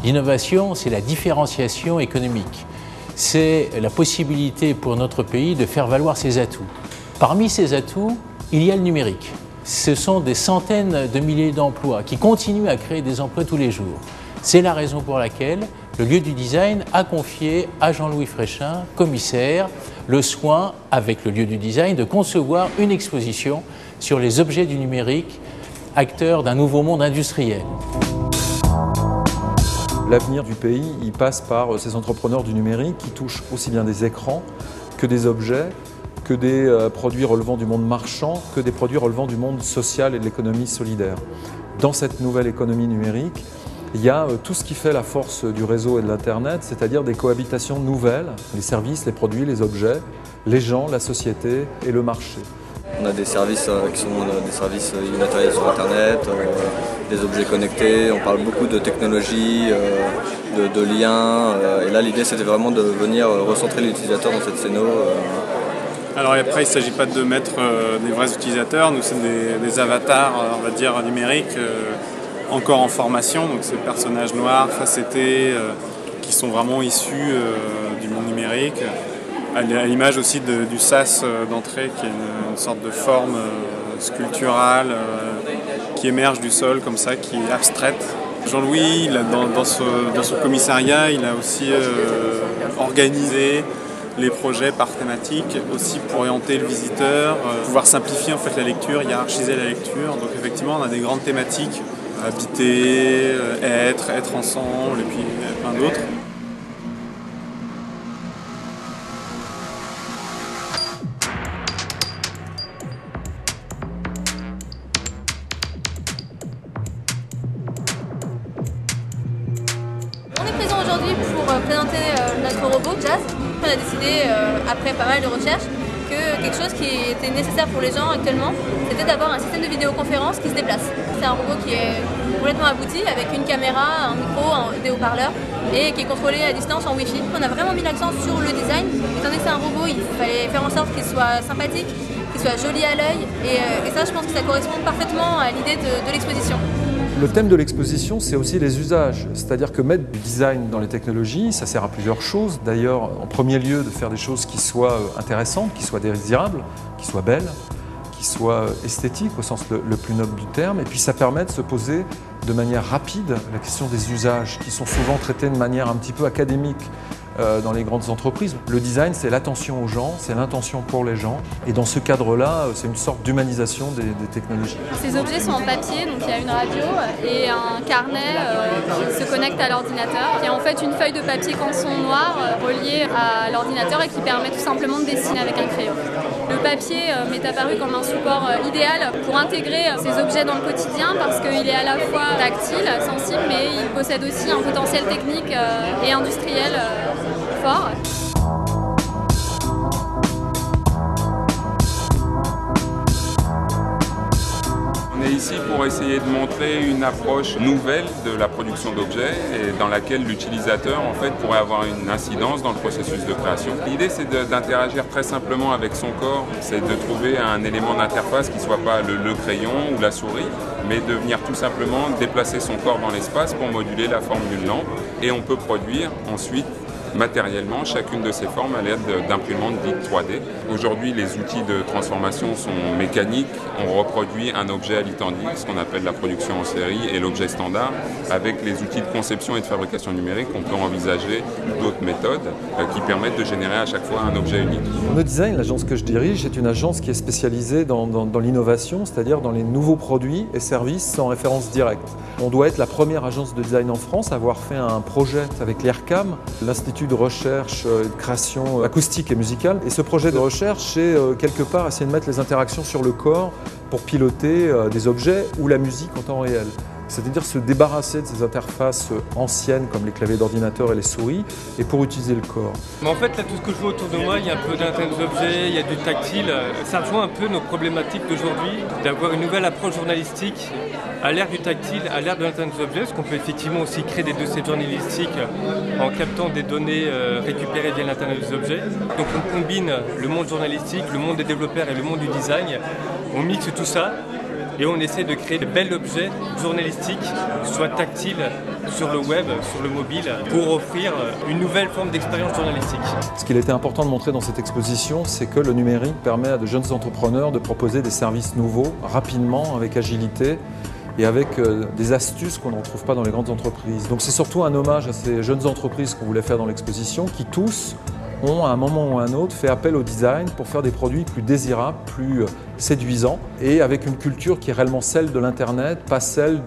L'innovation, c'est la différenciation économique. C'est la possibilité pour notre pays de faire valoir ses atouts. Parmi ces atouts, il y a le numérique. Ce sont des centaines de milliers d'emplois qui continuent à créer des emplois tous les jours. C'est la raison pour laquelle le lieu du design a confié à Jean-Louis Fréchin, commissaire, le soin, avec le lieu du design, de concevoir une exposition sur les objets du numérique, acteurs d'un nouveau monde industriel. L'avenir du pays, il passe par ces entrepreneurs du numérique qui touchent aussi bien des écrans que des objets, que des produits relevant du monde marchand, que des produits relevant du monde social et de l'économie solidaire. Dans cette nouvelle économie numérique, il y a tout ce qui fait la force du réseau et de l'Internet, c'est-à-dire des cohabitations nouvelles, les services, les produits, les objets, les gens, la société et le marché. On a des services qui sont des services immatériels sur Internet, des objets connectés, on parle beaucoup de technologie, de liens, et là l'idée c'était vraiment de venir recentrer l'utilisateur dans cette scéno. Alors après il ne s'agit pas de mettre des vrais utilisateurs, nous c'est des avatars on va dire numériques encore en formation, donc ces personnages noirs, facettés, qui sont vraiment issus du monde numérique. À l'image aussi du sas d'entrée qui est une sorte de forme sculpturale qui émerge du sol comme ça, qui est abstraite. Jean-Louis, dans son commissariat, il a aussi organisé les projets par thématique, aussi pour orienter le visiteur, pouvoir simplifier en fait la lecture, hiérarchiser la lecture. Donc effectivement on a des grandes thématiques, habiter, être ensemble et puis plein d'autres. On est présent aujourd'hui pour présenter notre robot Jazz. On a décidé, après pas mal de recherches, que quelque chose qui était nécessaire pour les gens actuellement, c'était d'avoir un système de vidéoconférence qui se déplace. C'est un robot qui est complètement abouti, avec une caméra, un micro, des haut-parleurs, et qui est contrôlé à distance en Wi-Fi. On a vraiment mis l'accent sur le design. Étant donné que c'est un robot, il fallait faire en sorte qu'il soit sympathique, qu'il soit joli à l'œil, et ça, je pense que ça correspond parfaitement à l'idée de l'exposition. Le thème de l'exposition, c'est aussi les usages. C'est-à-dire que mettre du design dans les technologies, ça sert à plusieurs choses. D'ailleurs, en premier lieu, de faire des choses qui soient intéressantes, qui soient désirables, qui soient belles, qui soient esthétiques au sens le plus noble du terme. Et puis ça permet de se poser de manière rapide la question des usages, qui sont souvent traités de manière un petit peu académique dans les grandes entreprises. Le design, c'est l'attention aux gens, c'est l'intention pour les gens. Et dans ce cadre-là, c'est une sorte d'humanisation des technologies. Ces objets sont en papier, donc il y a une radio et un carnet qui se connecte à l'ordinateur, qui est en fait une feuille de papier canson noir reliée à l'ordinateur et qui permet tout simplement de dessiner avec un crayon. Le papier m'est apparu comme un support idéal pour intégrer ces objets dans le quotidien parce qu'il est à la fois tactile, sensible, mais il possède aussi un potentiel technique et industriel fort. On est ici pour essayer de montrer une approche nouvelle de la production d'objets et dans laquelle l'utilisateur en fait pourrait avoir une incidence dans le processus de création. L'idée c'est d'interagir très simplement avec son corps, c'est de trouver un élément d'interface qui ne soit pas le crayon ou la souris, mais de venir tout simplement déplacer son corps dans l'espace pour moduler la forme d'une lampe. Et on peut produire ensuite matériellement chacune de ces formes à l'aide d'imprimantes dites 3D. Aujourd'hui, les outils de transformation sont mécaniques. On reproduit un objet à l'identique, ce qu'on appelle la production en série, et l'objet standard. Avec les outils de conception et de fabrication numérique, on peut envisager d'autres méthodes qui permettent de générer à chaque fois un objet unique. No Design, l'agence que je dirige, est une agence qui est spécialisée dans l'innovation, c'est-à-dire dans les nouveaux produits et services sans référence directe. On doit être la première agence de design en France à avoir fait un projet avec l'IRCAM, l'Institut de recherche et de création acoustique et musicale. Et ce projet de recherche, c'est quelque part essayer de mettre les interactions sur le corps pour piloter des objets ou la musique en temps réel. C'est-à-dire se débarrasser de ces interfaces anciennes comme les claviers d'ordinateur et les souris, et pour utiliser le corps. Mais en fait, là, tout ce que je vois autour de moi, il y a un peu d'Internet des objets, il y a du tactile. Ça rejoint un peu nos problématiques d'aujourd'hui, d'avoir une nouvelle approche journalistique à l'ère du tactile, à l'ère de l'Internet des objets, parce qu'on peut effectivement aussi créer des dossiers journalistiques en captant des données récupérées via l'Internet des objets. Donc on combine le monde journalistique, le monde des développeurs et le monde du design. On mixe tout ça et on essaie de créer de bels objets journalistiques, soit tactiles sur le web, sur le mobile, pour offrir une nouvelle forme d'expérience journalistique. Ce qu'il était important de montrer dans cette exposition, c'est que le numérique permet à de jeunes entrepreneurs de proposer des services nouveaux, rapidement, avec agilité, et avec des astuces qu'on ne retrouve pas dans les grandes entreprises. Donc c'est surtout un hommage à ces jeunes entreprises qu'on voulait faire dans l'exposition, qui tous ont à un moment ou à un autre fait appel au design pour faire des produits plus désirables, plus séduisants, et avec une culture qui est réellement celle de l'Internet, pas celle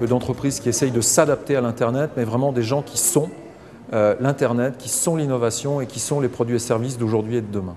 d'entreprises qui essayent de s'adapter à l'Internet, mais vraiment des gens qui sont l'Internet, qui sont l'innovation et qui sont les produits et services d'aujourd'hui et de demain.